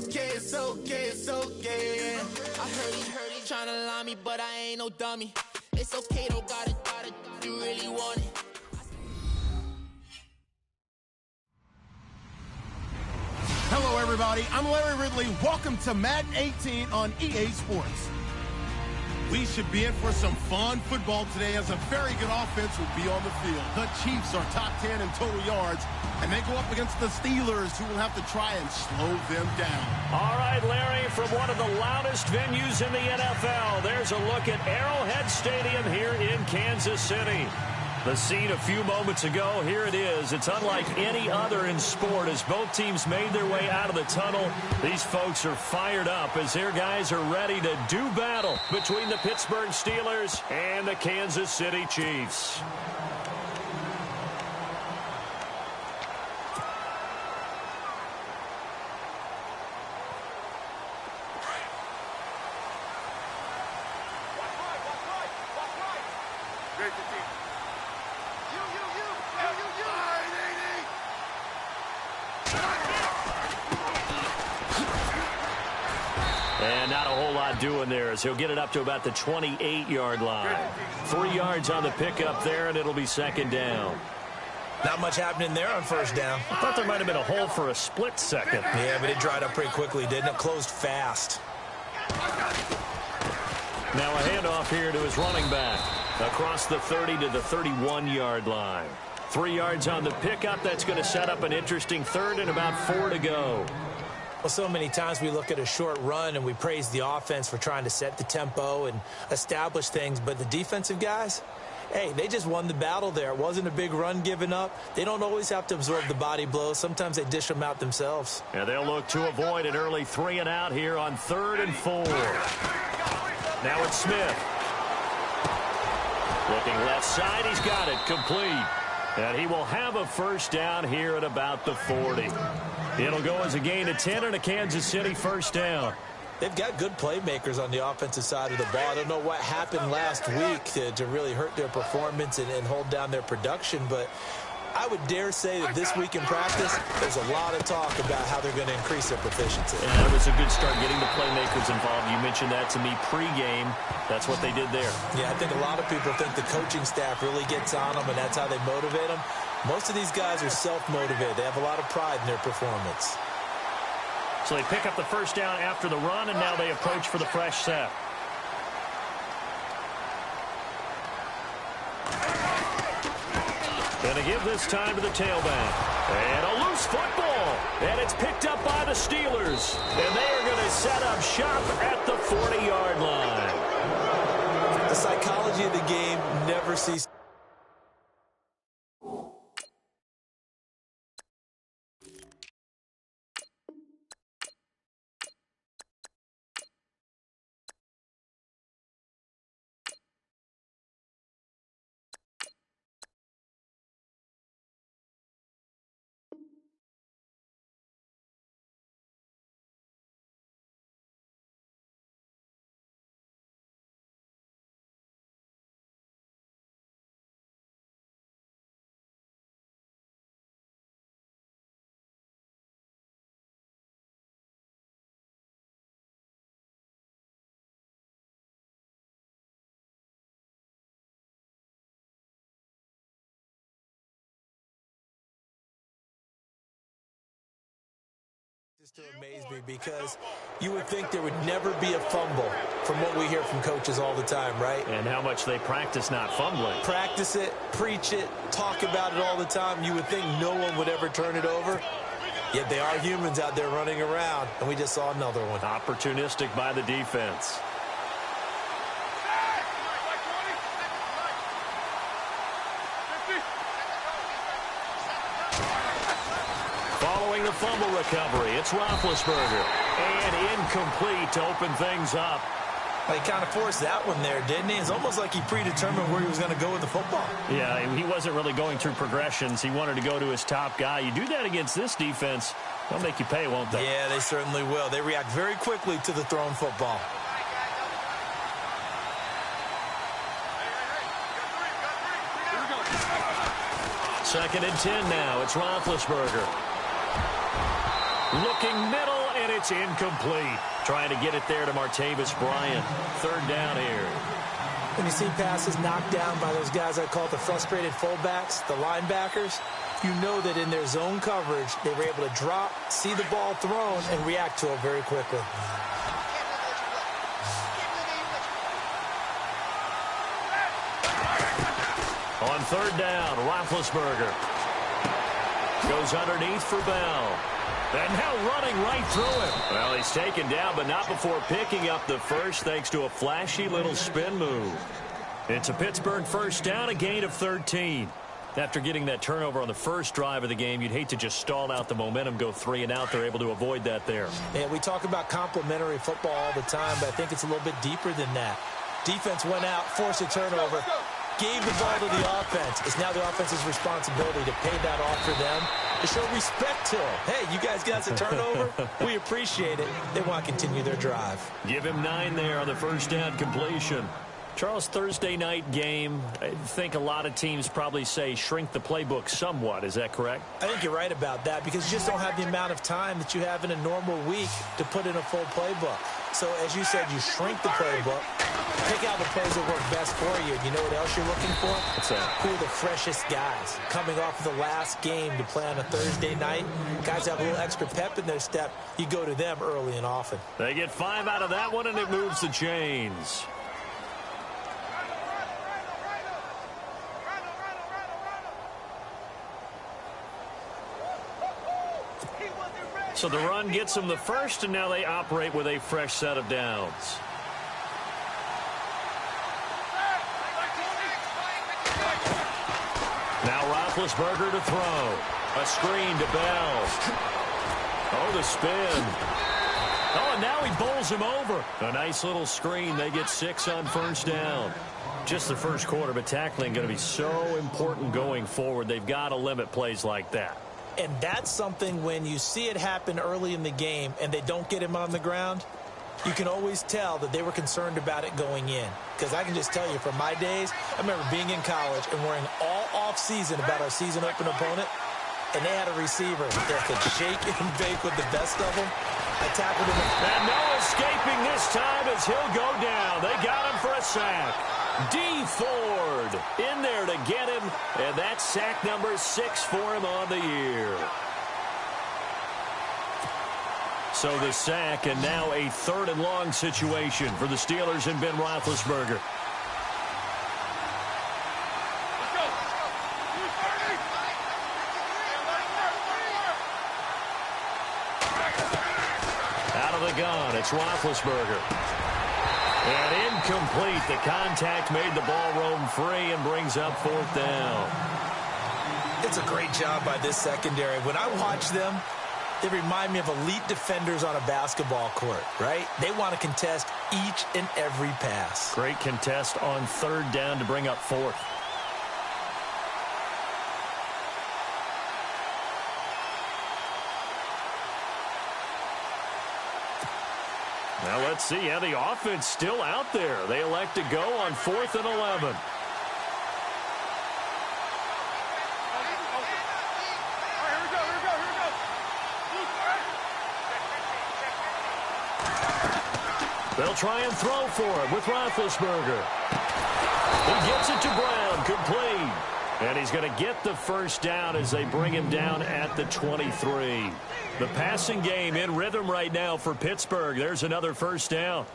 okay, it's okay, it's okay. Yeah. I heard he tryna lie me, but I ain't no dummy. It's okay, don't gotta, you really want it. Hello, everybody. I'm Larry Ridley. Welcome to Madden 18 on EA Sports. We should be in for some fun football today as a very good offense will be on the field. The Chiefs are top 10 in total yards, and they go up against the Steelers, who will have to try and slow them down. All right, Larry, from one of the loudest venues in the NFL, there's a look at Arrowhead Stadium here in Kansas City. The scene a few moments ago, here it is. It's unlike any other in sport as both teams made their way out of the tunnel. These folks are fired up as their guys are ready to do battle between the Pittsburgh Steelers and the Kansas City Chiefs. And not a whole lot doing there as he'll get it up to about the 28-yard line. 3 yards on the pickup there, and it'll be second down. Not much happening there on first down. I thought there might have been a hole for a split second. Yeah, but it dried up pretty quickly, didn't it? Closed fast. Now a handoff here to his running back. Across the 30 to the 31-yard line. 3 yards on the pickup. That's going to set up an interesting third and about 4 to go. Well, so many times we look at a short run and we praise the offense for trying to set the tempo and establish things, but the defensive guys, hey, they just won the battle there. It wasn't a big run given up. They don't always have to absorb the body blows. Sometimes they dish them out themselves. And they'll look to avoid an early 3 and out here on 3rd and 4. Now it's Smith. Looking left side, he's got it complete. And he will have a first down here at about the 40. It'll go as a gain of 10 and a Kansas City first down. They've got good playmakers on the offensive side of the ball. I don't know what happened last week to really hurt their performance and hold down their production, but I would dare say that this week in practice, there's a lot of talk about how they're going to increase their proficiency. And it was a good start getting the playmakers involved. You mentioned that to me pregame. That's what they did there. Yeah, I think a lot of people think the coaching staff really gets on them, and that's how they motivate them. Most of these guys are self-motivated. They have a lot of pride in their performance. So they pick up the first down after the run, and now they approach for the fresh set. Gonna give this time to the tailback. And a loose football. And it's picked up by the Steelers. And they are going to set up shop at the 40-yard line. The psychology of the game never ceases. To amaze me because you would think there would never be a fumble from what we hear from coaches all the time, right? And how much they practice not fumbling. Practice it, preach it, talk about it all the time. You would think no one would ever turn it over. Yet they are humans out there running around, and we just saw another one. Opportunistic by the defense. Following the fumble recovery, it's Roethlisberger. And incomplete to open things up. He kind of forced that one there, didn't he? It's almost like he predetermined where he was going to go with the football. Yeah, he wasn't really going through progressions. He wanted to go to his top guy. You do that against this defense, they'll make you pay, won't they? Yeah, they certainly will. They react very quickly to the thrown football. Second and 10 now. It's Roethlisberger. Looking middle, and it's It's incomplete. Trying to get it there to Martavis Bryant. Third down here. When you see passes knocked down by those guys I call the frustrated fullbacks, the linebackers, you know that in their zone coverage, they were able to drop, see the ball thrown, and react to it very quickly. On third down, Roethlisberger goes underneath for Bell. And now running right through him. Well, he's taken down, but not before picking up the first thanks to a flashy little spin move. It's a Pittsburgh first down, a gain of 13. After getting that turnover on the first drive of the game, you'd hate to just stall out the momentum, go 3 and out. They're able to avoid that there. Yeah, we talk about complementary football all the time, but I think it's a little bit deeper than that. Defense went out, forced a turnover, gave the ball to the offense. It's now the offense's responsibility to pay that off for them, to show respect to them. Hey, you guys got us a turnover? We appreciate it. They want to continue their drive. Give him 9 there on the first down completion. Charles, Thursday night game, I think a lot of teams probably say shrink the playbook somewhat. Is that correct? I think you're right about that because you just don't have the amount of time that you have in a normal week to put in a full playbook. So, as you said, you shrink the playbook, pick out the plays that work best for you. You know what else you're looking for? What's that? Who are the freshest guys coming off of the last game to play on a Thursday night? Guys have a little extra pep in their step. You go to them early and often. They get 5 out of that one, and it moves the chains. So the run gets them the first, and now they operate with a fresh set of downs. Now Roethlisberger to throw. A screen to Bell. Oh, the spin. Oh, and now he bowls him over. A nice little screen. They get 6 on first down. Just the first quarter, but tackling going to be so important going forward. They've got to limit plays like that. And that's something when you see it happen early in the game and they don't get him on the ground, you can always tell that they were concerned about it going in. Because I can just tell you from my days, I remember being in college and worrying all off-season about our season open opponent, and they had a receiver that could shake and bake with the best of them. I tackled him. And no escaping this time as he'll go down. They got him for a sack. D. Ford in there to get him, and that's sack number 6 for him on the year. So the sack, and now a 3rd and long situation for the Steelers and Ben Roethlisberger. Out of the gun, it's Roethlisberger. And incomplete. The contact made the ball roam free and brings up 4th down. It's a great job by this secondary. When I watch them, they remind me of elite defenders on a basketball court, right? They want to contest each and every pass. Great contest on 3rd down to bring up 4th. Now let's see how the offense still out there. They elect to go on 4th and 11. They'll try and throw for him with Roethlisberger. He gets it to Brown, complete. And he's going to get the first down as they bring him down at the 23. The passing game in rhythm right now for Pittsburgh. There's another first down.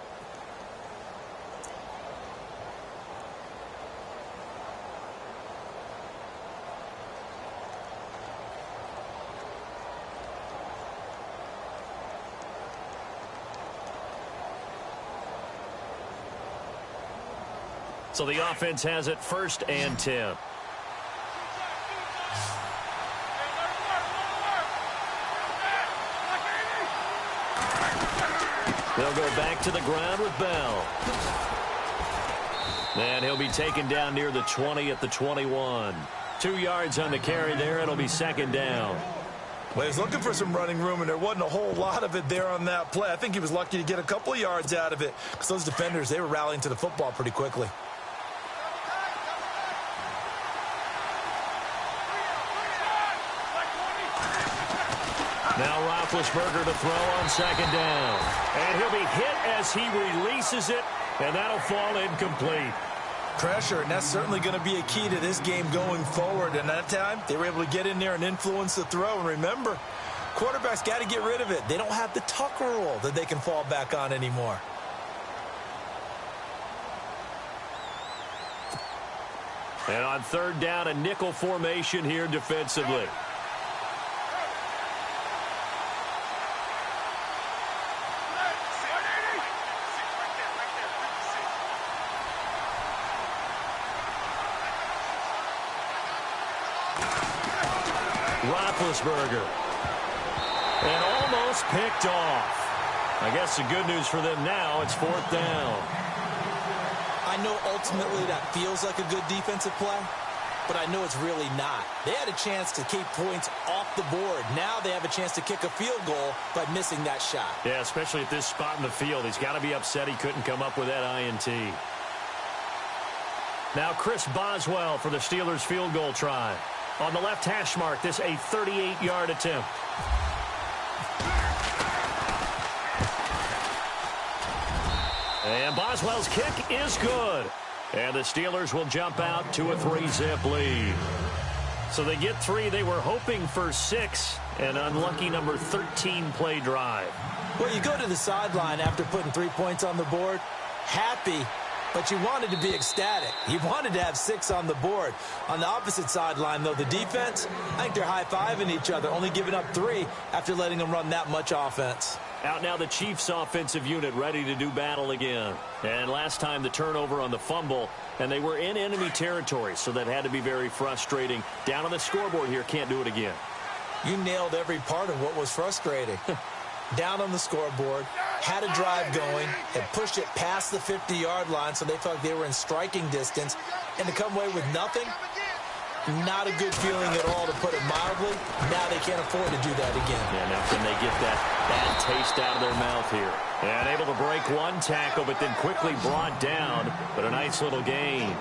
So the offense has it 1st and 10. They'll go back to the ground with Bell. And he'll be taken down near the 20 at the 21. 2 yards on the carry there. It'll be 2nd down. Well, he's looking for some running room, and there wasn't a whole lot of it there on that play. I think he was lucky to get a couple of yards out of it because those defenders, they were rallying to the football pretty quickly. Roethlisberger to throw on second down. And he'll be hit as he releases it, and that'll fall incomplete. Pressure, and that's certainly going to be a key to this game going forward. And that time, they were able to get in there and influence the throw. And remember, quarterbacks got to get rid of it. They don't have the Tucker rule that they can fall back on anymore. And on third down, a nickel formation here defensively. Roethlisberger. And almost picked off. I guess the good news for them now, it's fourth down. I know ultimately that feels like a good defensive play, but I know it's really not. They had a chance to keep points off the board. Now they have a chance to kick a field goal by missing that shot. Yeah, especially at this spot in the field. He's got to be upset he couldn't come up with that INT. Now Chris Boswell for the Steelers field goal try. On the left hash mark, this a 38-yard attempt. And Boswell's kick is good. And the Steelers will jump out to a 3-zip lead. So they get 3. They were hoping for 6. An unlucky number 13 play drive. Well, you go to the sideline after putting 3 points on the board, happy, but you wanted to be ecstatic. You wanted to have 6 on the board. On the opposite sideline, though, the defense, I think they're high-fiving each other, only giving up 3 after letting them run that much offense. Out now the Chiefs offensive unit ready to do battle again. And last time the turnover on the fumble, and they were in enemy territory, so that had to be very frustrating. Down on the scoreboard here, can't do it again. You nailed every part of what was frustrating. Down on the scoreboard, had a drive going, had pushed it past the 50-yard line, so they felt like they were in striking distance, and to come away with nothing, not a good feeling at all, to put it mildly. Now they can't afford to do that again. Yeah, now can they get that bad taste out of their mouth here? And able to break one tackle, but then quickly brought down. But a nice little gain.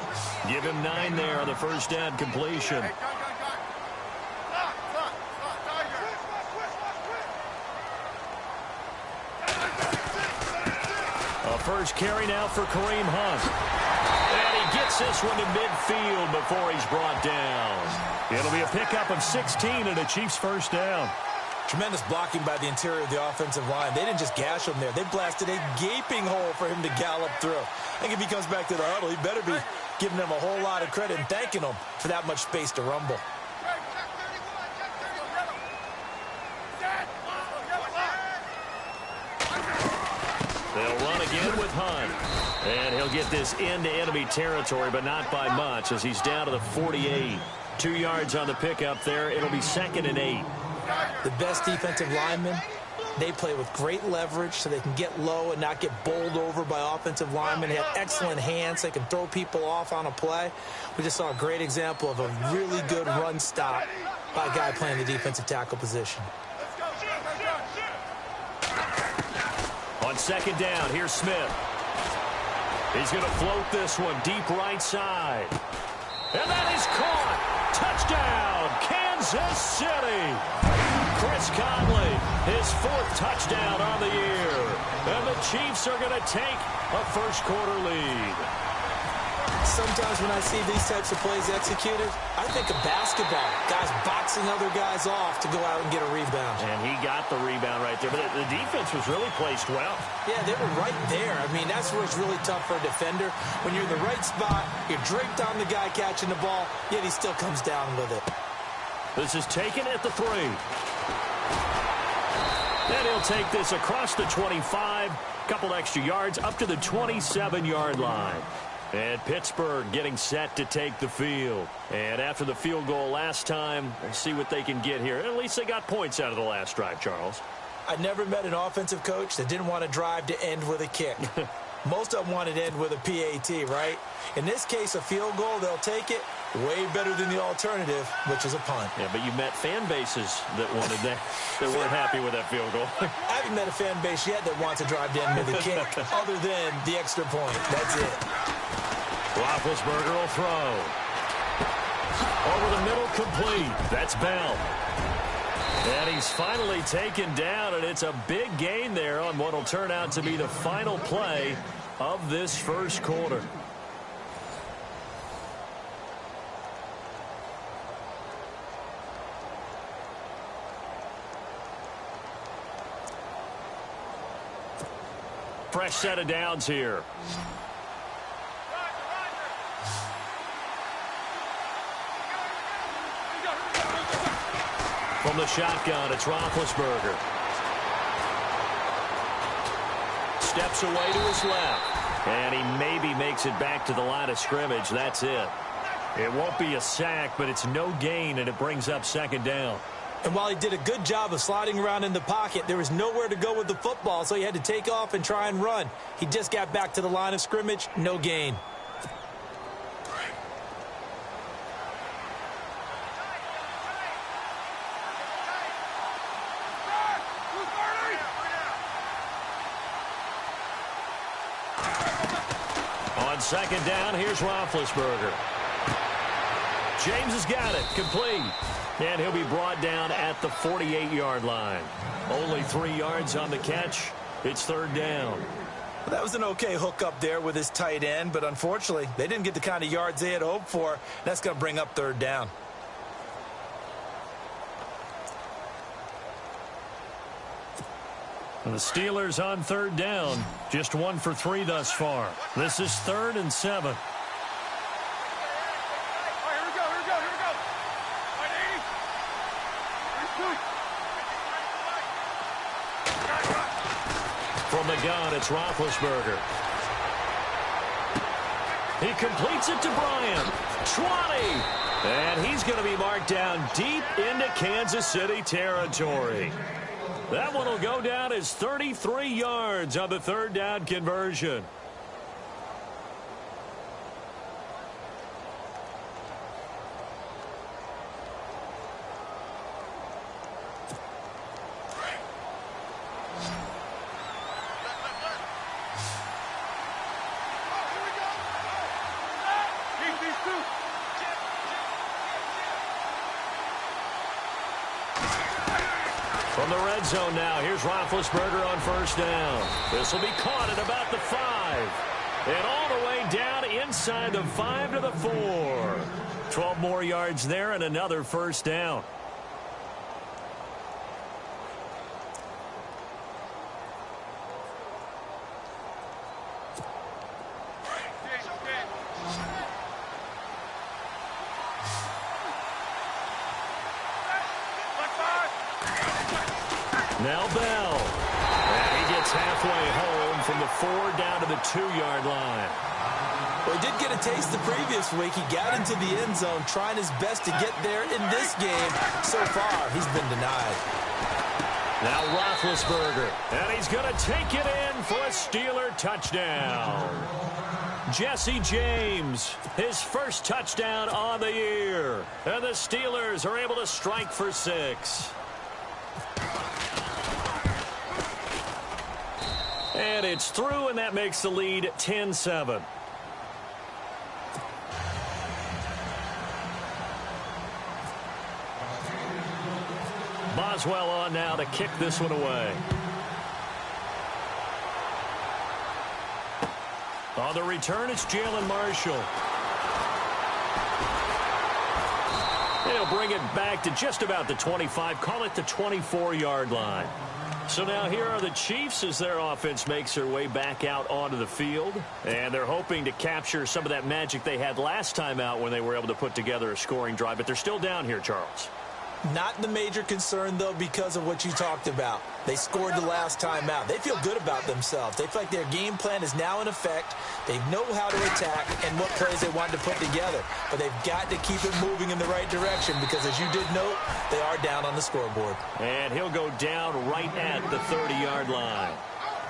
Give him 9 there on the first down completion. A first carry now for Kareem Hunt. And he gets this one to midfield before he's brought down. It'll be a pickup of 16 and a Chiefs first down. Tremendous blocking by the interior of the offensive line. They didn't just gash him there. They blasted a gaping hole for him to gallop through. I think if he comes back to the huddle, he better be giving them a whole lot of credit and thanking them for that much space to rumble. They'll run again with Hunt. And he'll get this into enemy territory, but not by much, as he's down to the 48. 2 yards on the pickup there. It'll be 2nd and 8. The best defensive linemen, they play with great leverage so they can get low and not get bowled over by offensive linemen. They have excellent hands. They can throw people off on a play. We just saw a great example of a really good run stop by a guy playing the defensive tackle position. On second down, here's Smith. He's going to float this one deep right side. And that is caught. Touchdown, Kansas City. Chris Conley, his 4th touchdown on the year. And the Chiefs are going to take a first-quarter lead. Sometimes when I see these types of plays executed, I think of basketball. Guys boxing other guys off to go out and get a rebound. And he got the rebound right there. But the defense was really placed well. Yeah, they were right there. I mean, that's where it's really tough for a defender. When you're in the right spot, you're draped on the guy catching the ball, yet he still comes down with it. This is taken at the 3. And he'll take this across the 25. Couple extra yards up to the 27-yard line. And Pittsburgh getting set to take the field. And after the field goal last time, we'll see what they can get here. At least they got points out of the last drive, Charles. I never met an offensive coach that didn't want to drive to end with a kick. Most of them wanted to end with a PAT, right? In this case, a field goal, they'll take it. Way better than the alternative, which is a punt. Yeah, but you met fan bases that wanted that, that weren't happy with that field goal. I haven't met a fan base yet that wants to drive to end with a kick, other than the extra point. That's it. Roethlisberger will throw. Over the middle, complete. That's Bell. And he's finally taken down, and it's a big gain there on what will turn out to be the final play of this first quarter. Fresh set of downs here. From the shotgun, it's Roethlisberger. Steps away to his left. And he maybe makes it back to the line of scrimmage. That's it. It won't be a sack, but it's no gain, and it brings up second down. And while he did a good job of sliding around in the pocket, there was nowhere to go with the football, so he had to take off and try and run. He just got back to the line of scrimmage, no gain. On second down, here's Roethlisberger. James has got it, complete. And he'll be brought down at the 48-yard line. Only 3 yards on the catch. It's third down. Well, that was an okay hook up there with his tight end, but unfortunately, they didn't get the kind of yards they had hoped for. That's going to bring up third down. And the Steelers on third down. Just 1 for 3 thus far. This is 3rd and 7. From the gun, it's Roethlisberger. He completes it to Bryant. 20. And he's going to be marked down deep into Kansas City territory. That one will go down as 33 yards on the third down conversion. From the red zone now, here's Roethlisberger on first down. This will be caught at about the 5. And all the way down inside the 5 to the 4. 12 more yards there and another first down. Now Bell. And he gets halfway home from the 4 down to the 2-yard line. Well, he did get a taste the previous week. He got into the end zone trying his best to get there in this game. So far, he's been denied. Now Roethlisberger. And he's going to take it in for a Steeler touchdown. Jesse James, his first touchdown on the year. And the Steelers are able to strike for 6. And it's through, and that makes the lead 10-7. Boswell on now to kick this one away. On the return, it's Jalen Marshall. He'll bring it back to just about the 25, call it the 24-yard line. So now here are the Chiefs as their offense makes their way back out onto the field. And they're hoping to capture some of that magic they had last time out when they were able to put together a scoring drive. But they're still down here, Charles. Not the major concern, though, because of what you talked about. They scored the last time out. They feel good about themselves. They feel like their game plan is now in effect. They know how to attack and what plays they want to put together. But they've got to keep it moving in the right direction because, as you did note, they are down on the scoreboard. And he'll go down right at the 30-yard line.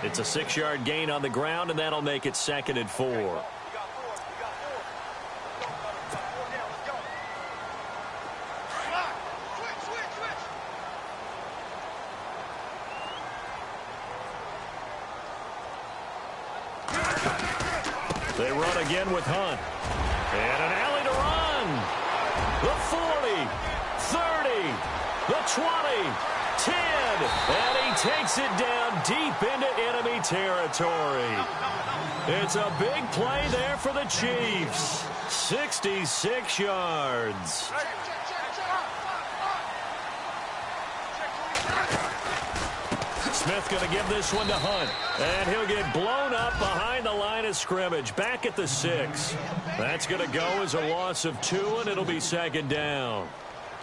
It's a 6-yard gain on the ground, and that'll make it 2nd and 4. They run again with Hunt. And an alley to run. The 40, 30, the 20, 10, and he takes it down deep into enemy territory. It's a big play there for the Chiefs. 66 yards. Smith going to give this one to Hunt. And he'll get blown up behind the line of scrimmage. Back at the 6. That's going to go as a loss of 2, and it'll be second down.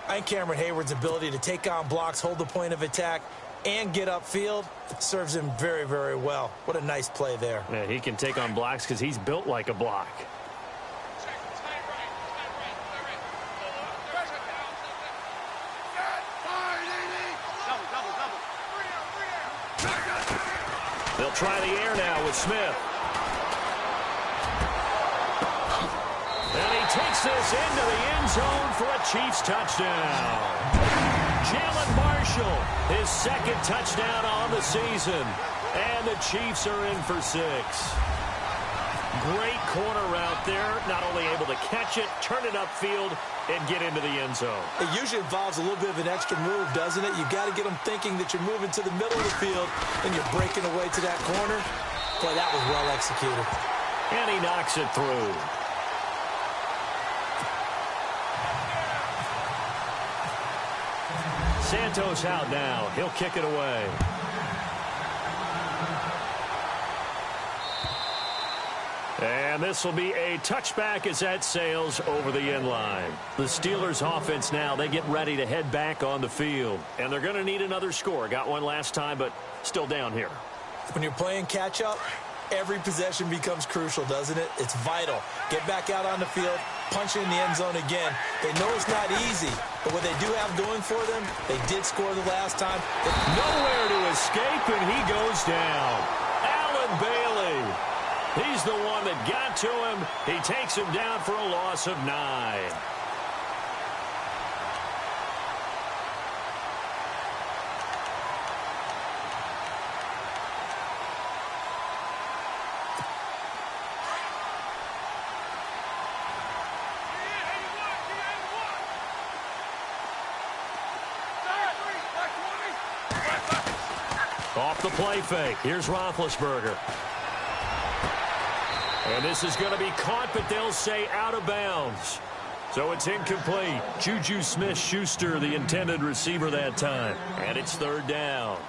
I think Cameron Hayward's ability to take on blocks, hold the point of attack, and get upfield serves him very, very well. What a nice play there. Yeah, he can take on blocks because he's built like a block. They'll try the air now with Smith. And he takes this into the end zone for a Chiefs touchdown. Jalen Marshall, his second touchdown on the season. And the Chiefs are in for 6. Great corner route there. Not only able to catch it, turn it upfield, and get into the end zone. It usually involves a little bit of an extra move, doesn't it? You got to get them thinking that you're moving to the middle of the field and you're breaking away to that corner. Boy, that was well executed. And he knocks it through. Santos out now. He'll kick it away. And this will be a touchback as that sails over the end line. The Steelers offense now, they get ready to head back on the field. And they're going to need another score. Got one last time, but still down here. When you're playing catch-up, every possession becomes crucial, doesn't it? It's vital. Get back out on the field, punch it in the end zone again. They know it's not easy, but what they do have going for them, they did score the last time. Nowhere to escape, and he goes down. Allen Bailey. He's the one that got to him. He takes him down for a loss of 9. Off the play fake. Here's Roethlisberger. And this is going to be caught, but they'll say out of bounds. So it's incomplete. Juju Smith-Schuster, the intended receiver that time. And it's third down.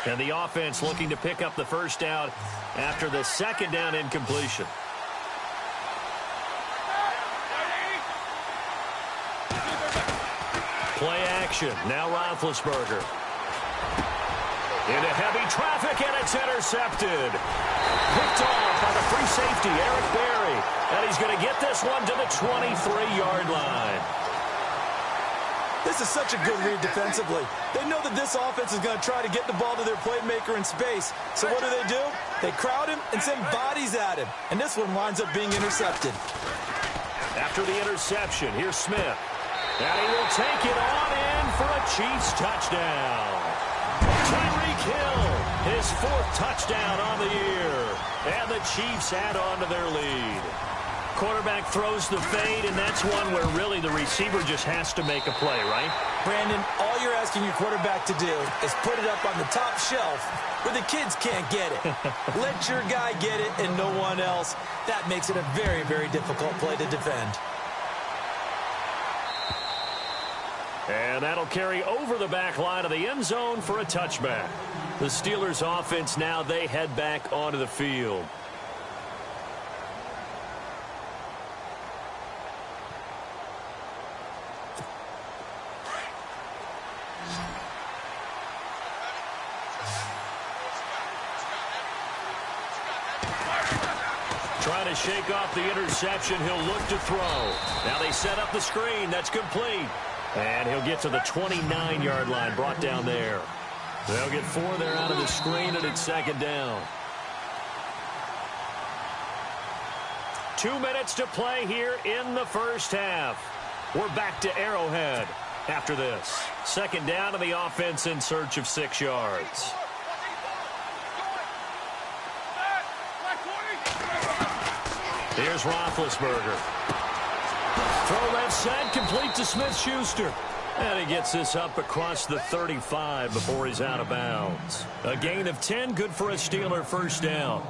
And the offense looking to pick up the first down after the second down incompletion. Play action. Now Roethlisberger. Into heavy traffic, and it's intercepted. Picked off by the free safety, Eric Berry. And he's going to get this one to the 23-yard line. This is such a good read defensively. They know that this offense is going to try to get the ball to their playmaker in space. So what do? They crowd him and send bodies at him. And this one winds up being intercepted. After the interception, here's Smith. And he will take it on in for a Chiefs touchdown. Tyreek Hill, his 4th touchdown on the year. And the Chiefs add on to their lead. Quarterback throws the fade, and that's one where really the receiver just has to make a play, right? Brandon, all you're asking your quarterback to do is put it up on the top shelf where the kids can't get it. Let your guy get it and no one else. That makes it a very, very difficult play to defend. And that'll carry over the back line of the end zone for a touchback. The Steelers offense now, they head back onto the field. Trying to shake off the interception. He'll look to throw. Now they set up the screen. That's complete. And he'll get to the 29-yard line, brought down there. They'll get 4 there out of the screen, and it's second down. 2 minutes to play here in the first half. We're back to Arrowhead after this. Second down, and the offense in search of 6 yards. Here's Roethlisberger. Throw left side, complete to Smith-Schuster. And he gets this up across the 35 before he's out of bounds. A gain of 10, good for a Steeler first down.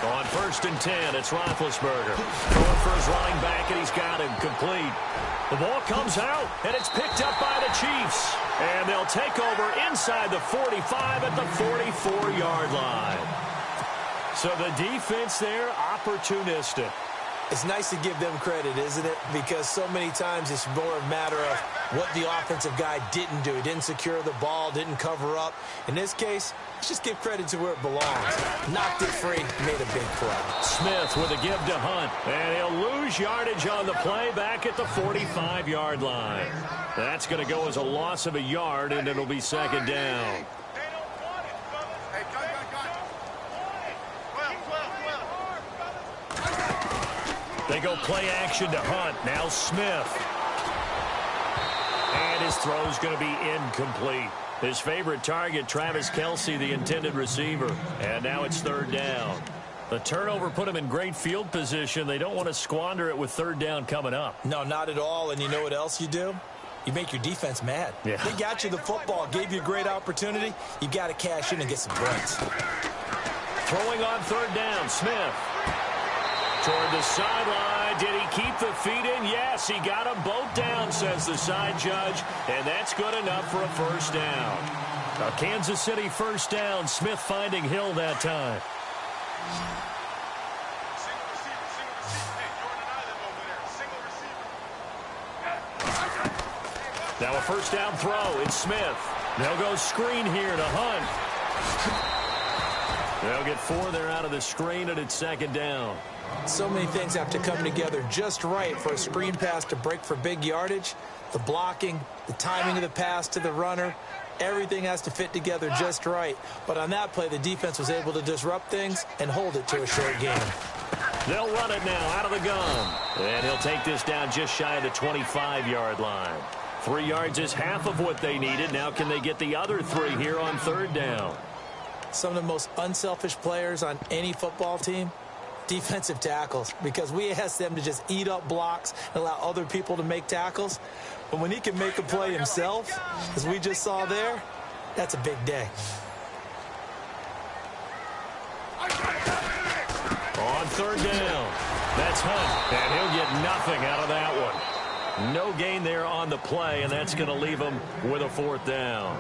On 1st and 10, it's Roethlisberger. Throwing for his running back, and he's got him complete. The ball comes out, and it's picked up by the Chiefs. And they'll take over inside the 45 at the 44-yard line. So the defense there, opportunistic. It's nice to give them credit, isn't it? Because so many times it's more a matter of what the offensive guy didn't do. He didn't secure the ball, didn't cover up. In this case, let's just give credit to where it belongs. Knocked it free, made a big play. Smith with a give to Hunt. And he'll lose yardage on the play back at the 45-yard line. That's going to go as a loss of a yard, and it'll be second down. They go play action to Hunt. Now Smith. And his throw's going to be incomplete. His favorite target, Travis Kelce, the intended receiver. And now it's third down. The turnover put him in great field position. They don't want to squander it with third down coming up. No, not at all. And you know what else you do? You make your defense mad. Yeah. They got you the football, gave you a great opportunity. You got to cash in and get some points. Throwing on third down, Smith. Toward the sideline. Did he keep the feet in? Yes, he got them both down, says the side judge. And that's good enough for a first down. A Kansas City first down. Smith finding Hill that time. Now a first down throw. It's Smith. They'll go screen here to Hunt. They'll get 4 there out of the screen, and it's second down. So many things have to come together just right for a screen pass to break for big yardage. The blocking, the timing of the pass to the runner, everything has to fit together just right. But on that play, the defense was able to disrupt things and hold it to a short game. They'll run it now out of the gun. And he'll take this down just shy of the 25-yard line. 3 yards is half of what they needed. Now can they get the other 3 here on third down? Some of the most unselfish players on any football team, defensive tackles, because we ask them to just eat up blocks and allow other people to make tackles. But when he can make a play himself, as we just saw there, that's a big day. On third down, that's Hunt, and he'll get nothing out of that one. No gain there on the play, and that's going to leave him with a fourth down.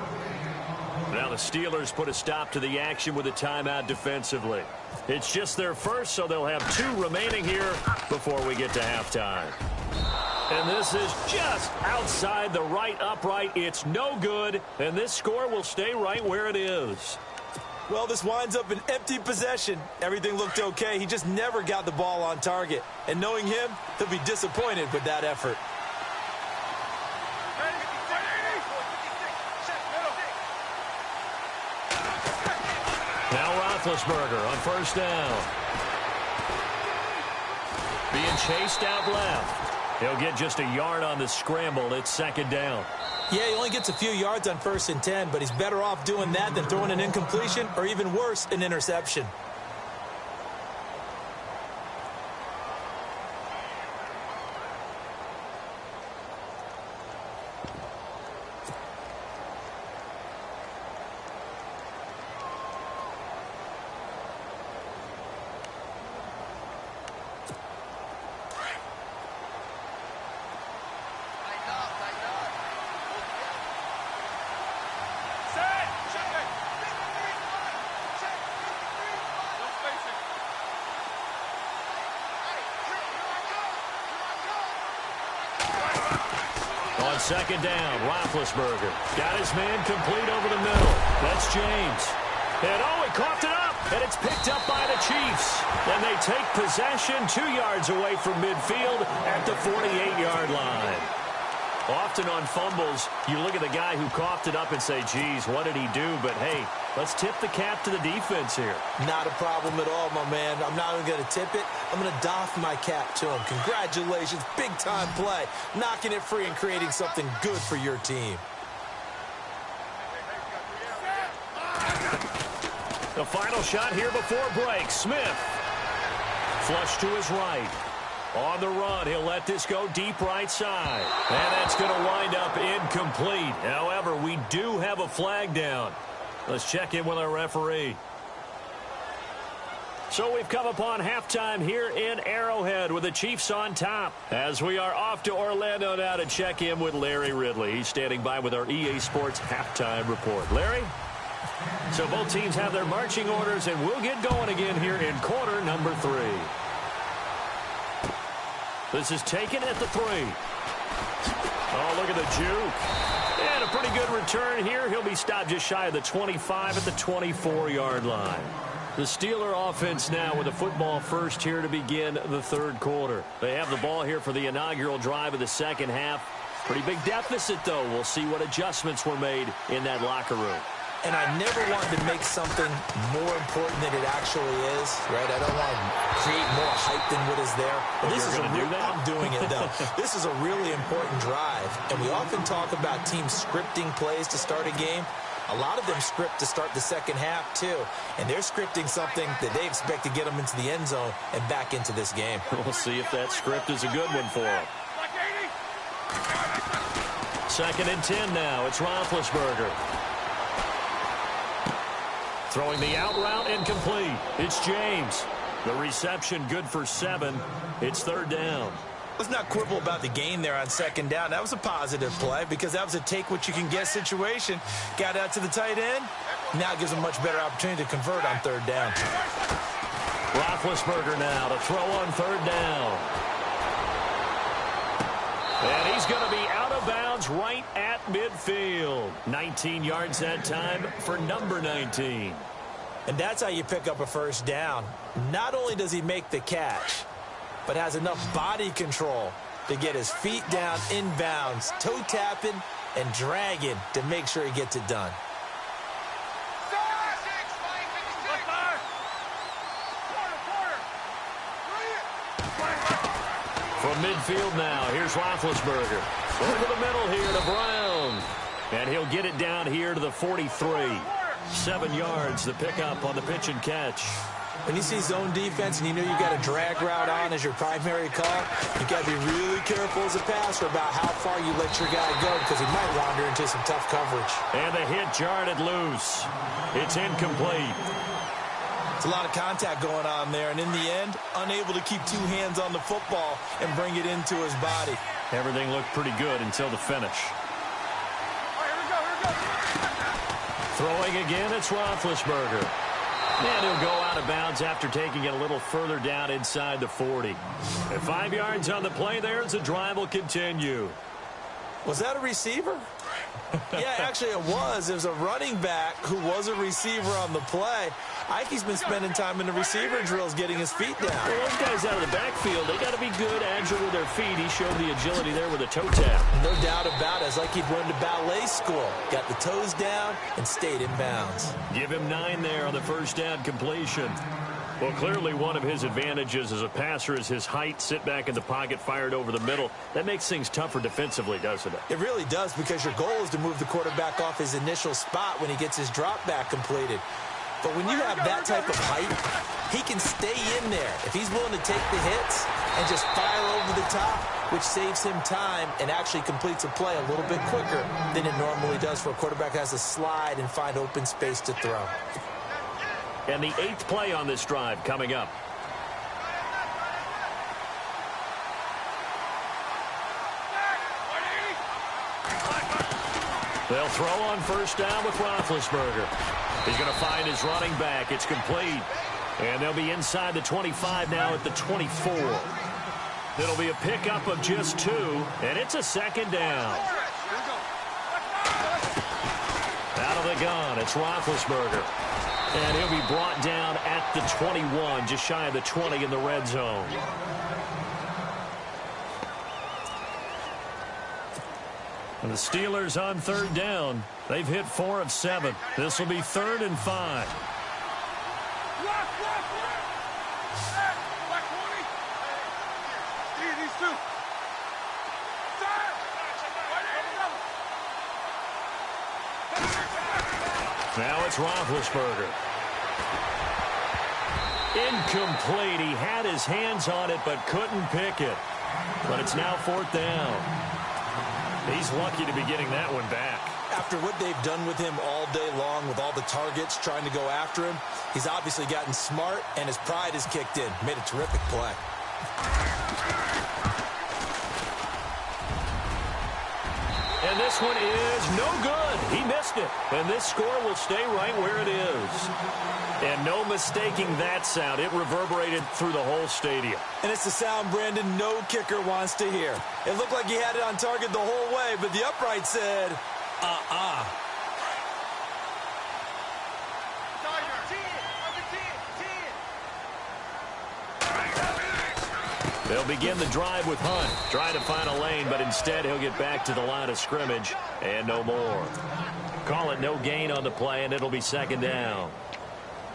Now the Steelers put a stop to the action with a timeout defensively. It's just their first, so they'll have 2 remaining here before we get to halftime. And this is just outside the right upright. It's no good, and this score will stay right where it is. Well, this winds up an empty possession. Everything looked okay. He just never got the ball on target. And knowing him, he'll be disappointed with that effort. Now Roethlisberger on first down. Being chased out left. He'll get just a yard on the scramble. It's second down. Yeah, he only gets a few yards on 1st and 10, but he's better off doing that than throwing an incompletion or even worse, an interception. Second down, Roethlisberger. Got his man complete over the middle. That's James. And oh, he coughed it up, and it's picked up by the Chiefs. And they take possession 2 yards away from midfield at the 48-yard line. Often on fumbles, you look at the guy who coughed it up and say, geez, what did he do? But, hey, let's tip the cap to the defense here. Not a problem at all, my man. I'm not even going to tip it. I'm going to doff my cap to him. Congratulations. Big-time play. Knocking it free and creating something good for your team. The final shot here before break. Smith. Flush to his right. On the run, he'll let this go deep right side. And that's going to wind up incomplete. However, we do have a flag down. Let's check in with our referee. So we've come upon halftime here in Arrowhead with the Chiefs on top. As we are off to Orlando now to check in with Larry Ridley. He's standing by with our EA Sports halftime report. Larry? So both teams have their marching orders, and we'll get going again here in quarter number 3. This is taken at the 3. Oh, look at the juke. And a pretty good return here. He'll be stopped just shy of the 25 at the 24-yard line. The Steeler offense now with the football first here to begin the third quarter. They have the ball here for the inaugural drive of the second half. Pretty big deficit, though. We'll see what adjustments were made in that locker room. And I never wanted to make something more important than it actually is, right? I don't want to create more hype than what is there. But this is I'm doing it, though. This is a really important drive. And we often talk about teams scripting plays to start a game. A lot of them script to start the second half, too. And they're scripting something that they expect to get them into the end zone and back into this game. We'll see if that script is a good one for them. 2nd and 10 now. It's Roethlisberger. Throwing the out route incomplete. It's James. The reception good for 7. It's 3rd down. Let's not quibble about the gain there on 2nd down. That was a positive play because that was a take-what-you-can-get situation. Got out to the tight end. Now gives a much better opportunity to convert on 3rd down. Roethlisberger now to throw on 3rd down. And he's going to be out of bounds right at midfield. 19 yards that time for number 19. And that's how you pick up a 1st down. Not only does he make the catch, but has enough body control to get his feet down inbounds, toe tapping and dragging to make sure he gets it done. From midfield now, here's Roethlisberger. Over the middle here to Brown. And he'll get it down here to the 43. 7 yards, the pickup on the pitch and catch. When you see zone defense and you know you got a drag route on as your primary call, you got to be really careful as a passer about how far you let your guy go because he might wander into some tough coverage. And the hit jarred it loose. It's incomplete. It's a lot of contact going on there, and in the end, unable to keep 2 hands on the football and bring it into his body. Everything looked pretty good until the finish. Throwing again, it's Roethlisberger. And he'll go out of bounds after taking it a little further down inside the 40. And 5 yards on the play there as the drive will continue. Was that a receiver? Yeah, actually it was. It was a running back who was a receiver on the play. Ike's been spending time in the receiver drills getting his feet down. Well, those guys out of the backfield, they got to be good, agile with their feet. He showed the agility there with a toe tap. No doubt about it. It's like he'd run to ballet school. Got the toes down and stayed in bounds. Give him 9 there on the 1st down completion. Well, clearly one of his advantages as a passer is his height. Sit back in the pocket, fired over the middle. That makes things tougher defensively, doesn't it? It really does, because your goal is to move the quarterback off his initial spot when he gets his drop back completed. But when you have that type of height, he can stay in there if he's willing to take the hits and just fire over the top, which saves him time and actually completes a play a little bit quicker than it normally does for a quarterback who has to slide and find open space to throw. And the 8th play on this drive coming up. They'll throw on 1st down with Roethlisberger. He's going to find his running back. It's complete. And they'll be inside the 25 now at the 24. It'll be a pickup of just 2, and it's a 2nd down. Out of the gun, it's Roethlisberger. And he'll be brought down at the 21, just shy of the 20 in the red zone. And the Steelers on third down. They've hit 4 of 7. This will be 3rd and 5. Now it's Roethlisberger. Incomplete. He had his hands on it but couldn't pick it. But it's now 4th down. He's lucky to be getting that one back. After what they've done with him all day long with all the targets trying to go after him, he's obviously gotten smart and his pride has kicked in. Made a terrific play. And this one is no good. He missed it. And this score will stay right where it is. And no mistaking that sound. It reverberated through the whole stadium. And it's the sound, Brandon, no kicker wants to hear. It looked like he had it on target the whole way, but the upright said, They'll begin the drive with Hunt. Trying to find a lane, but instead he'll get back to the line of scrimmage and no more. Call it no gain on the play, and it'll be 2nd down.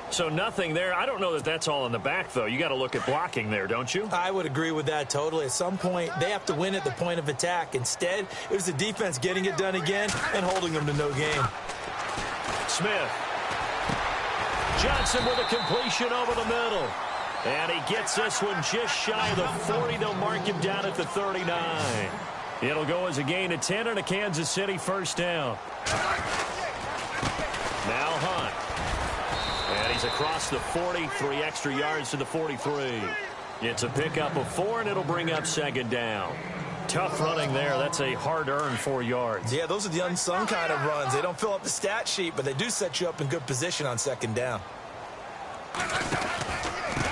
So nothing there. I don't know that that's all in the back, though. You got to look at blocking there, don't you? I would agree with that totally. At some point, they have to win at the point of attack. Instead, it was the defense getting it done again and holding them to no gain. Smith. Johnson with a completion over the middle. And he gets this one just shy of the 40. They'll mark him down at the 39. It'll go as a gain of 10 and a Kansas City 1st down. Now Hunt. And he's across the 40, 3 extra yards to the 43. It's a pickup of 4, and it'll bring up 2nd down. Tough running there. That's a hard-earned 4 yards. Yeah, those are the unsung kind of runs. They don't fill up the stat sheet, but they do set you up in good position on 2nd down.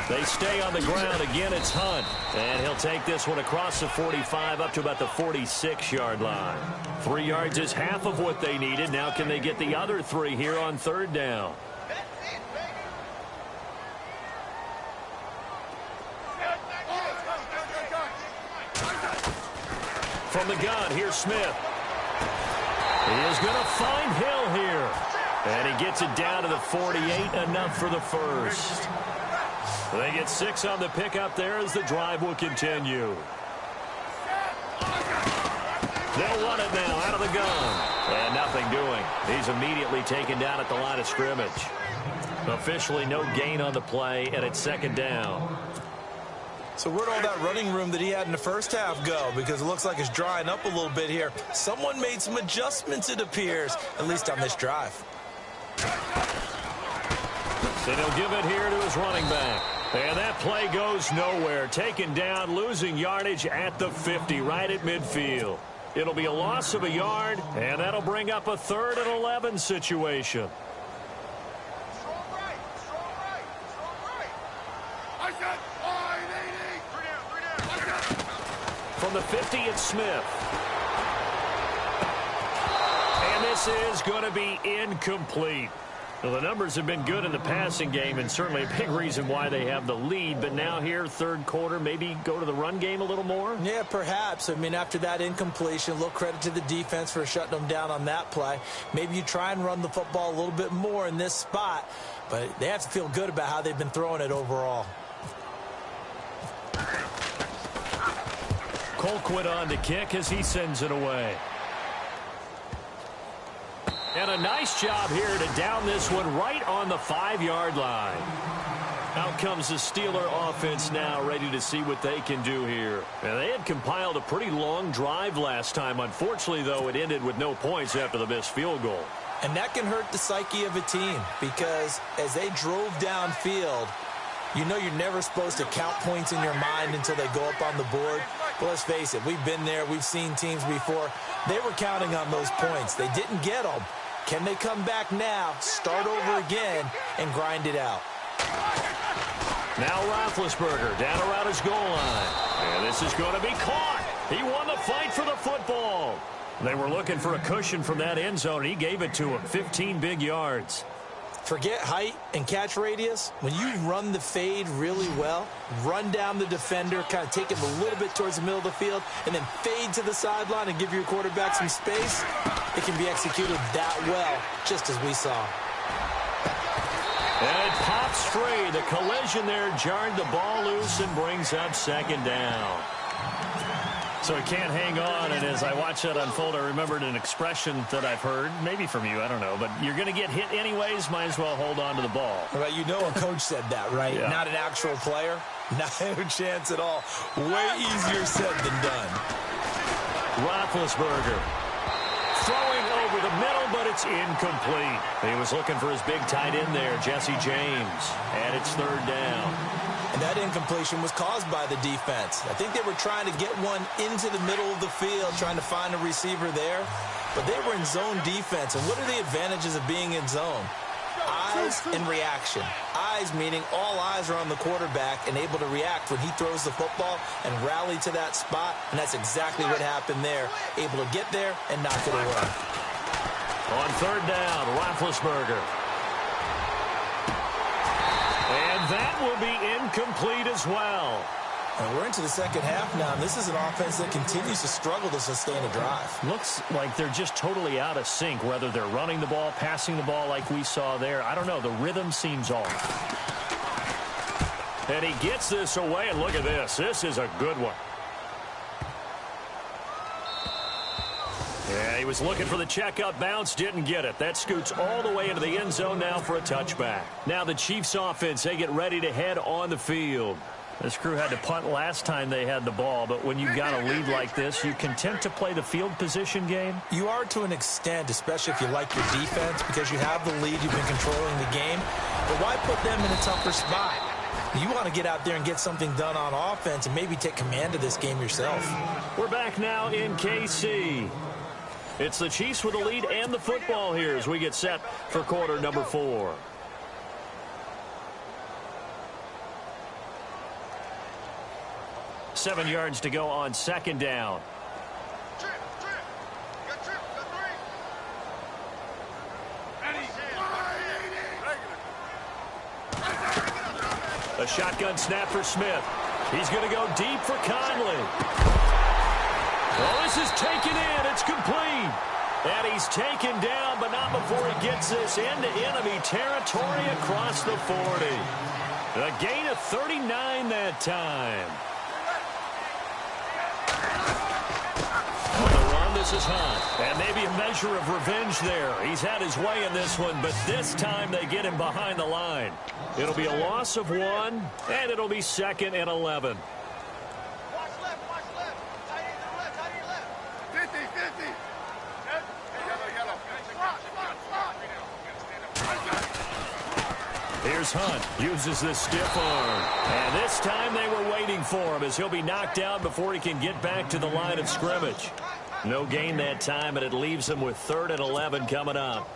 They stay on the ground. Again, it's Hunt. And he'll take this one across the 45 up to about the 46-yard line. 3 yards is half of what they needed. Now can they get the other 3 here on 3rd down? From the gun, here's Smith. He is going to find Hill here. And he gets it down to the 48, enough for the first. They get 6 on the pickup there as the drive will continue. They'll run it now out of the gun. And nothing doing. He's immediately taken down at the line of scrimmage. Officially no gain on the play, and it's 2nd down. So where'd all that running room that he had in the first half go? Because it looks like it's drying up a little bit here. Someone made some adjustments, it appears, at least on this drive. So they'll give it here to his running back. And that play goes nowhere. Taken down, losing yardage at the 50, right at midfield. It'll be a loss of a yard, and that'll bring up a 3rd and 11 situation. From the 50, it's Smith. And this is going to be incomplete. Well, the numbers have been good in the passing game, and certainly a big reason why they have the lead. But now here, 3rd quarter, maybe go to the run game a little more? Yeah, perhaps. I mean, after that incompletion, a little credit to the defense for shutting them down on that play. Maybe you try and run the football a little bit more in this spot. But they have to feel good about how they've been throwing it overall. Colquitt on to kick as he sends it away. And a nice job here to down this one right on the 5-yard line. Out comes the Steeler offense now, ready to see what they can do here. And they had compiled a pretty long drive last time. Unfortunately, though, it ended with no points after the missed field goal. And that can hurt the psyche of a team, because as they drove downfield, you know you're never supposed to count points in your mind until they go up on the board. But let's face it, we've been there. We've seen teams before. They were counting on those points. They didn't get them. Can they come back now, start over again, and grind it out? Now Roethlisberger down around his goal line. And this is going to be caught. He won the fight for the football. They were looking for a cushion from that end zone, and he gave it to him. 15 big yards. Forget height and catch radius. When you run the fade really well, run down the defender, kind of take him a little bit towards the middle of the field, and then fade to the sideline and give your quarterback some space, it can be executed that well, just as we saw. And it pops free. The collision there jarred the ball loose and brings up second down. So he can't hang on, and as I watch that unfold, I remembered an expression that I've heard, maybe from you, I don't know, but you're going to get hit anyways, might as well hold on to the ball. Well, you know a coach said that, right? Yeah. Not an actual player. Not a chance at all. Way easier said than done. Roethlisberger throwing over the middle, but it's incomplete. He was looking for his big tight end there, Jesse James, and it's third down. And that incompletion was caused by the defense. I think they were trying to get one into the middle of the field, trying to find a receiver there. But they were in zone defense. And what are the advantages of being in zone? Eyes and reaction. Eyes meaning all eyes are on the quarterback and able to react when he throws the football and rally to that spot. And that's exactly what happened there. Able to get there and knock it away. On third down, Roethlisberger. And that will be incomplete as well. And we're into the second half now. This is an offense that continues to struggle to sustain a drive. Looks like they're just totally out of sync, whether they're running the ball, passing the ball like we saw there. I don't know. The rhythm seems off. And he gets this away, and look at this. This is a good one. Yeah, he was looking for the checkup bounce, didn't get it. That scoots all the way into the end zone now for a touchback. Now the Chiefs offense, they get ready to head on the field. This crew had to punt last time they had the ball, but when you've got a lead like this, you content to play the field position game? You are to an extent, especially if you like your defense, because you have the lead, you've been controlling the game. But why put them in a tougher spot? You want to get out there and get something done on offense and maybe take command of this game yourself. We're back now in KC. It's the Chiefs with the lead and the football here as we get set for quarter number 4. Seven yards to go on second down. A shotgun snap for Smith. He's going to go deep for Conley. Oh, this is taken in. It's complete. And he's taken down, but not before he gets this into enemy territory across the 40. A gain of 39 that time. On the run, this is Hunt. And maybe a measure of revenge there. He's had his way in this one, but this time they get him behind the line. It'll be a loss of 1, and it'll be 2nd and 11. Here's Hunt. Uses this stiff arm. And this time they were waiting for him as he'll be knocked down before he can get back to the line of scrimmage. No gain that time, and it leaves him with 3rd and 11 coming up.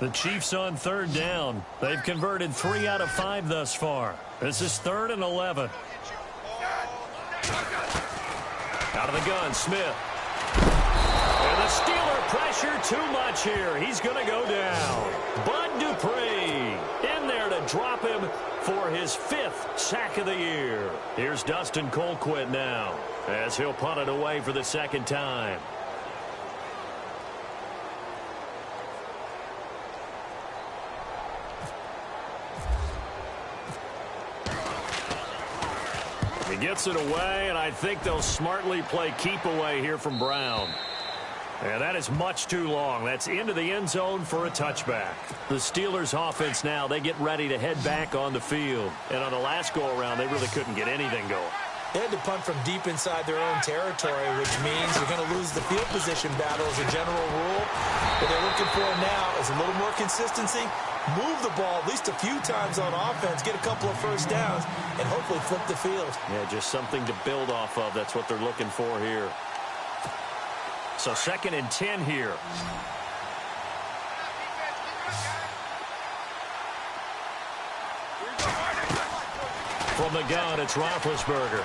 The Chiefs on third down. They've converted 3 out of 5 thus far. This is 3rd and 11. Out of the gun, Smith. And the Steeler pressure too much here. He's going to go down. Bud Dupree in there to drop him for his 5th sack of the year. Here's Dustin Colquitt now as he'll punt it away for the 2nd time. He gets it away, and I think they'll smartly play keep away here from Brown. And that is much too long. That's into the end zone for a touchback. The Steelers offense now, they get ready to head back on the field. And on the last go-around, they really couldn't get anything going. They had to punt from deep inside their own territory, which means you're going to lose the field position battle as a general rule. What they're looking for now is a little more consistency, move the ball at least a few times on offense, get a couple of first downs, and hopefully flip the field. Yeah, just something to build off of. That's what they're looking for here. So 2nd and 10 here. From the gun, it's Roethlisberger.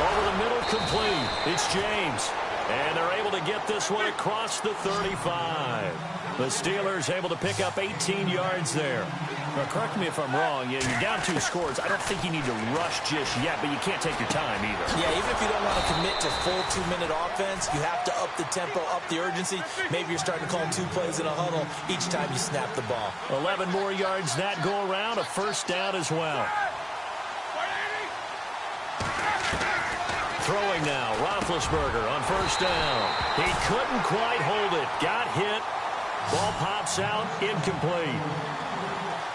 Over the middle, complete. It's James. And they're able to get this one across the 35. The Steelers able to pick up 18 yards there. Now, correct me if I'm wrong. You're down 2 scores. I don't think you need to rush just yet, but you can't take your time either. Yeah, even if you don't want to commit to full 2-minute offense, you have to up the tempo, up the urgency. Maybe you're starting to call 2 plays in a huddle each time you snap the ball. 11 more yards that go around, a first down as well. Throwing now, Roethlisberger on first down. He couldn't quite hold it. Got hit. Ball pops out, incomplete.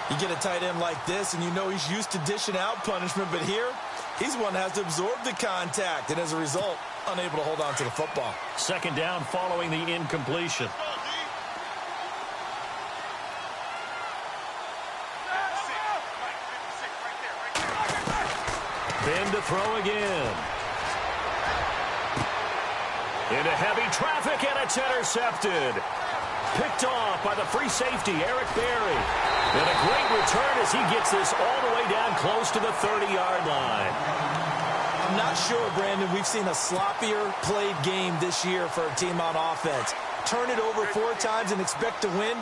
You get a tight end like this, and you know he's used to dishing out punishment, but here, he's one that has to absorb the contact, and as a result, unable to hold on to the football. Second down following the incompletion. Then to throw again. Into heavy traffic, and it's intercepted. Picked off by the free safety, Eric Berry. And a great return as he gets this all the way down close to the 30-yard line. I'm not sure, Brandon, we've seen a sloppier played game this year for a team on offense. Turn it over 4 times and expect to win?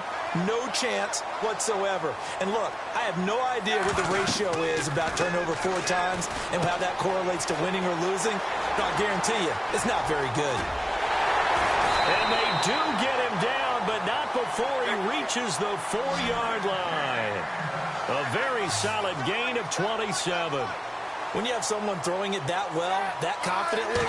No chance whatsoever. And look, I have no idea what the ratio is about turnover 4 times and how that correlates to winning or losing. But I guarantee you, it's not very good. And they do get him down, but not before he reaches the 4-yard line. A very solid gain of 27. When you have someone throwing it that well, that confidently,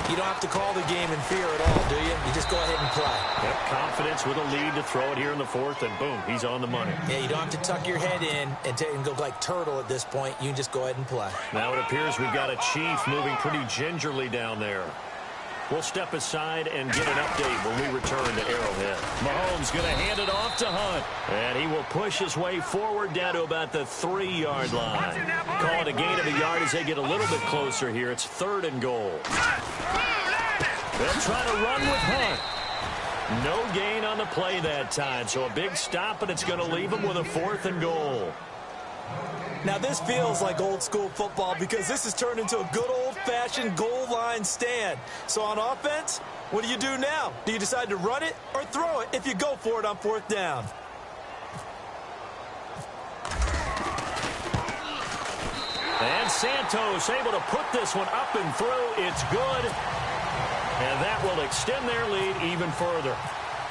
you don't have to call the game in fear at all, do you? You just go ahead and play. Yep, confidence with a lead to throw it here in the 4th, and boom, he's on the money. Yeah, you don't have to tuck your head in and go like turtle at this point. You can just go ahead and play. Now it appears we've got a Chief moving pretty gingerly down there. We'll step aside and get an update when we return to Arrowhead. Mahomes going to hand it off to Hunt. And he will push his way forward down to about the 3-yard line. Call it a gain of a yard as they get a little bit closer here. It's 3rd and goal. They'll try to run with Hunt. No gain on the play that time. So a big stop, and it's going to leave them with a 4th and goal. Now, this feels like old-school football because this has turned into a good old-fashioned goal line stand. So on offense, what do you do now? Do you decide to run it or throw it if you go for it on 4th down? And Santos able to put this one up and through. It's good. And that will extend their lead even further.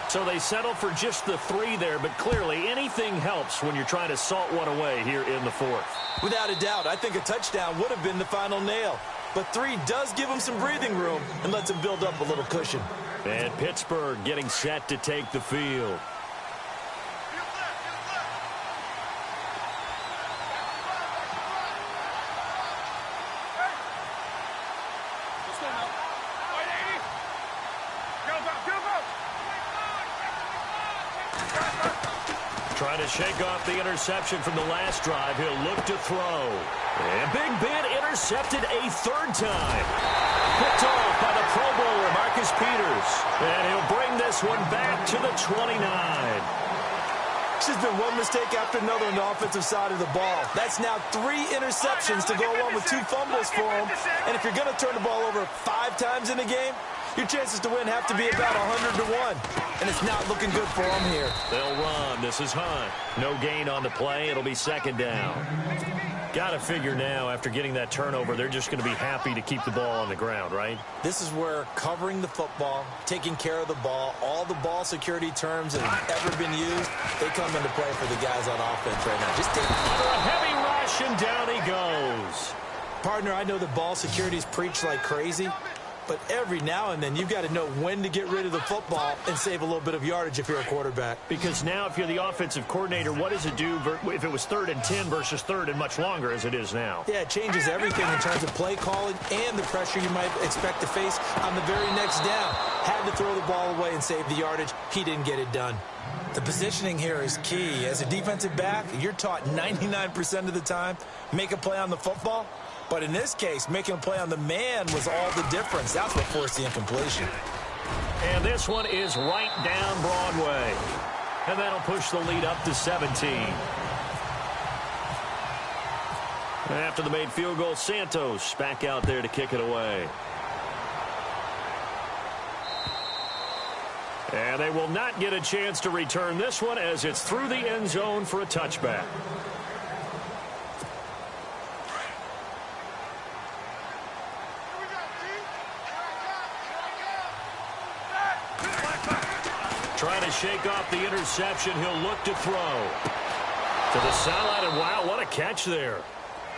So they settle for just the 3 there, but clearly anything helps when you're trying to salt one away here in the 4th. Without a doubt, I think a touchdown would have been the final nail. But 3 does give them some breathing room and lets them build up a little cushion. And Pittsburgh getting set to take the field. Trying to shake off the interception from the last drive. He'll look to throw. And Big Ben intercepted a 3rd time. Picked off by the Pro Bowler, Marcus Peters. And he'll bring this one back to the 29. There's been one mistake after another on the offensive side of the ball. That's now 3 interceptions to go along with 2 fumbles for him. And if you're going to turn the ball over 5 times in a game, your chances to win have to be about 100 to 1. And it's not looking good for them here. They'll run. This is Hunt. No gain on the play. It'll be 2nd down. Got to figure now, after getting that turnover, they're just going to be happy to keep the ball on the ground, right? This is where covering the football, taking care of the ball, all the ball security terms that have ever been used, they come into play for the guys on offense right now. Just take for a heavy rush, and down he goes. Partner, I know the ball security is preached like crazy, but every now and then you've got to know when to get rid of the football and save a little bit of yardage if you're a quarterback. Because now if you're the offensive coordinator, what does it do if it was 3rd and 10 versus 3rd and much longer as it is now? Yeah, it changes everything in terms of play calling and the pressure you might expect to face on the very next down. Had to throw the ball away and save the yardage. He didn't get it done. The positioning here is key. As a defensive back, you're taught 99% of the time, make a play on the football. But in this case, making a play on the man was all the difference. That's what forced the incompletion. And this one is right down Broadway. And that'll push the lead up to 17. After the made field goal, Santos back out there to kick it away. And they will not get a chance to return this one as it's through the end zone for a touchback. Trying to shake off the interception. He'll look to throw. To the sideline, and wow, what a catch there.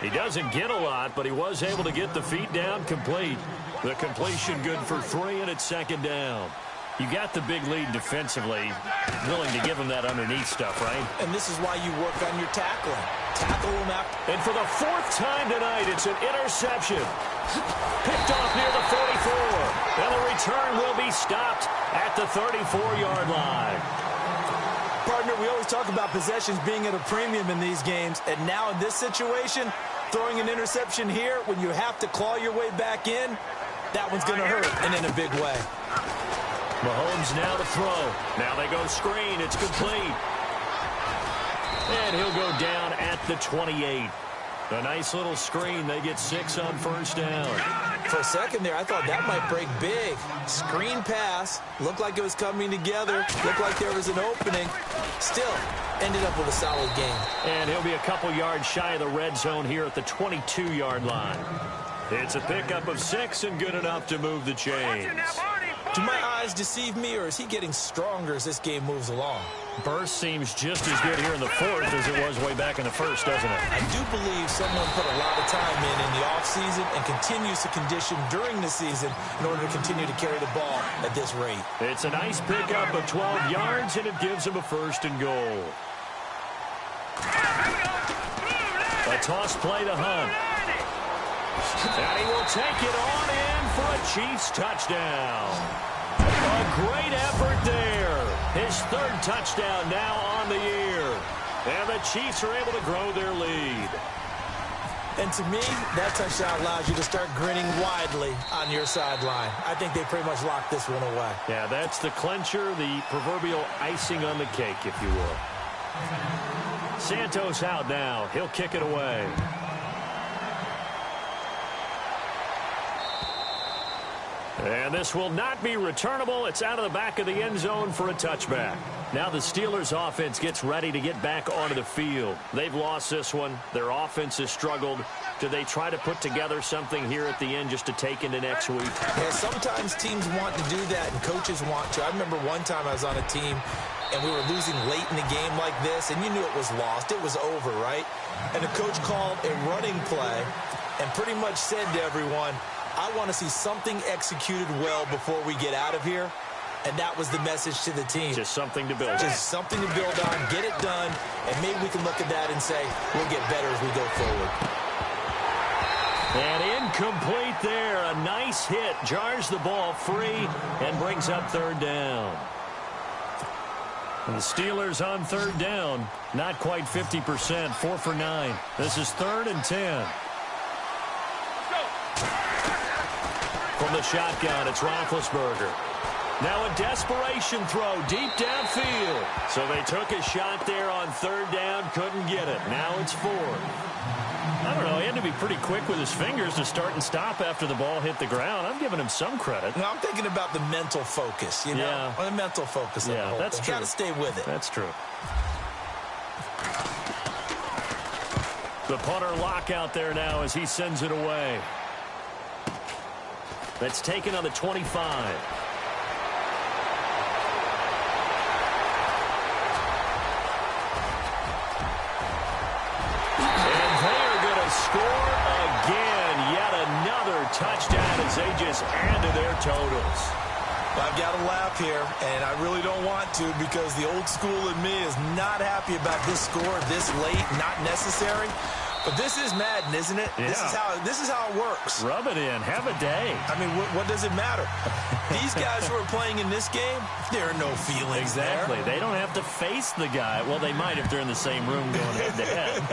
He doesn't get a lot, but he was able to get the feet down complete. The completion good for 3, and it's second down. You got the big lead defensively, willing to give him that underneath stuff, right? And this is why you work on your tackling. Tackle him out. And for the 4th time tonight, it's an interception. Picked off near the 44. And the return will be stopped at the 34-yard line. Partner, we always talk about possessions being at a premium in these games. And now in this situation, throwing an interception here when you have to claw your way back in, that one's going to hurt, and in a big way. Mahomes now to throw. Now they go screen. It's complete. And he'll go down at the 28. A nice little screen. They get 6 on first down. For a second there, I thought that might break big. Screen pass. Looked like it was coming together. Looked like there was an opening. Still, ended up with a solid game. And he'll be a couple yards shy of the red zone here at the 22-yard line. It's a pickup of 6 and good enough to move the chains. Do my eyes deceive me, or is he getting stronger as this game moves along? Burst seems just as good here in the 4th as it was way back in the 1st, doesn't it? I do believe someone put a lot of time in the offseason and continues to condition during the season in order to continue to carry the ball at this rate. It's a nice pickup of 12 yards, and it gives him a 1st and goal. A toss play to Hunt. And he will take it on in for a Chiefs touchdown. A great effort there. His 3rd touchdown now on the year. And the Chiefs are able to grow their lead. And to me, that touchdown allows you to start grinning widely on your sideline. I think they pretty much locked this one away. Yeah, that's the clincher, the proverbial icing on the cake, if you will. Santos out now. He'll kick it away. And this will not be returnable. It's out of the back of the end zone for a touchback. Now the Steelers' offense gets ready to get back onto the field. They've lost this one. Their offense has struggled. Do they try to put together something here at the end just to take into next week? Yeah, sometimes teams want to do that and coaches want to. I remember one time I was on a team and we were losing late in the game like this, and you knew it was lost. It was over, right? And the coach called a running play and pretty much said to everyone, I want to see something executed well before we get out of here. And that was the message to the team. Just something to build on. Just something to build on, get it done, and maybe we can look at that and say, we'll get better as we go forward. And incomplete there. A nice hit. Jars the ball free and brings up 3rd down. And the Steelers on 3rd down. Not quite 50%. 4 for 9. This is 3rd and 10. From the shotgun, it's Roethlisberger. Now a desperation throw deep downfield. So they took a shot there on 3rd down, couldn't get it. Now it's 4th. I don't know, he had to be pretty quick with his fingers to start and stop after the ball hit the ground. I'm giving him some credit. No, I'm thinking about the mental focus, you know? Yeah. The mental focus of the whole that's thing. true. Got to stay with it. That's true. The punter lock out there now as he sends it away. That's taken on the 25. Score again. Yet another touchdown as they just add to their totals. I've got to laugh here, and I really don't want to because the old school in me is not happy about this score this late, not necessary. But this is Madden, isn't it? Yeah. This is how it works. Rub it in. Have a day. I mean, what does it matter? These guys who are playing in this game, there are no feelings Exactly. there. They don't have to face the guy. Well, they might if they're in the same room going head-to-head.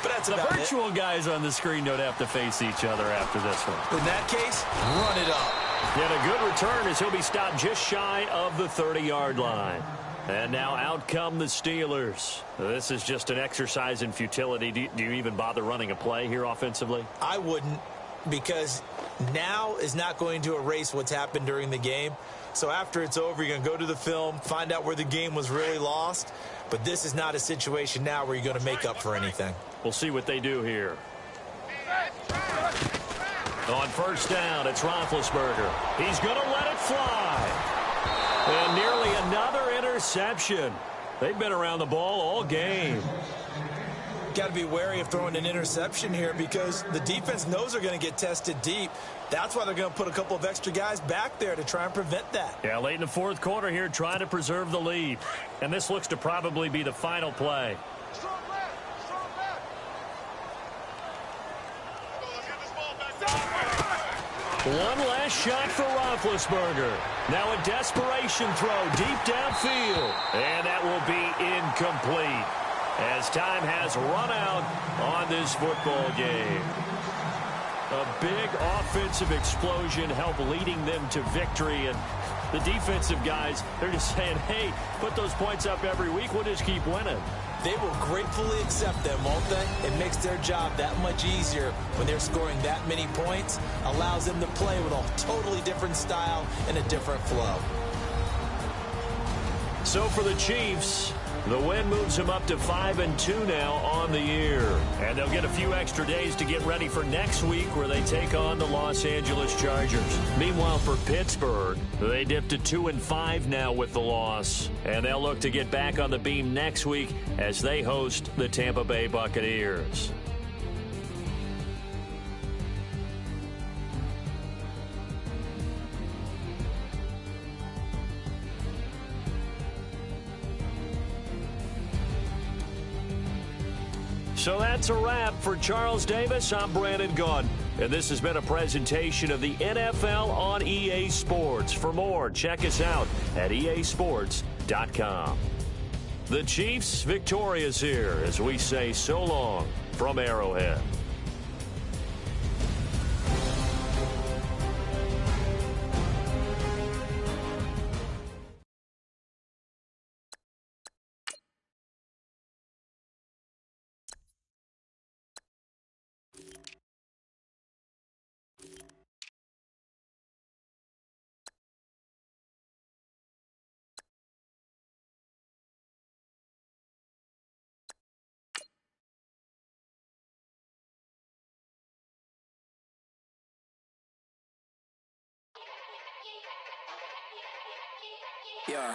But that's the about virtual guys on the screen don't have to face each other after this one. In that case, run it up. Yet a good return as he'll be stopped just shy of the 30-yard line. And now out come the Steelers. This is just an exercise in futility. Do you even bother running a play here offensively? I wouldn't. because now is not going to erase what's happened during the game. So after it's over, you're going to go to the film, find out where the game was really lost. But this is not a situation now where you're going to make up for anything. We'll see what they do here. On first down, it's Roethlisberger. He's going to let it fly. And nearly another interception. They've been around the ball all game. Got to be wary of throwing an interception here because the defense knows they're going to get tested deep. That's why they're going to put a couple of extra guys back there to try and prevent that. Yeah, late in the fourth quarter here, trying to preserve the lead. And this looks to probably be the final play. One last shot for Roethlisberger. Now a desperation throw deep downfield. And that will be incomplete as time has run out on this football game. A big offensive explosion helped leading them to victory. And the defensive guys, they're just saying, hey, put those points up every week. We'll just keep winning. They will gratefully accept them, won't they? It makes their job that much easier when they're scoring that many points. Allows them to play with a totally different style and a different flow. So for the Chiefs, the win moves them up to 5-2 now on the year. And they'll get a few extra days to get ready for next week where they take on the Los Angeles Chargers. Meanwhile, for Pittsburgh, they dipped to 2-5 now with the loss. And they'll look to get back on the beam next week as they host the Tampa Bay Buccaneers. So that's a wrap. For Charles Davis, I'm Brandon Gaudin. And this has been a presentation of the NFL on EA Sports. For more, check us out at easports.com. The Chiefs victorious here as we say so long from Arrowhead. Yeah.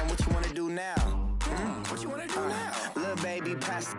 What you wanna do now? What you wanna do now? Little baby, pass.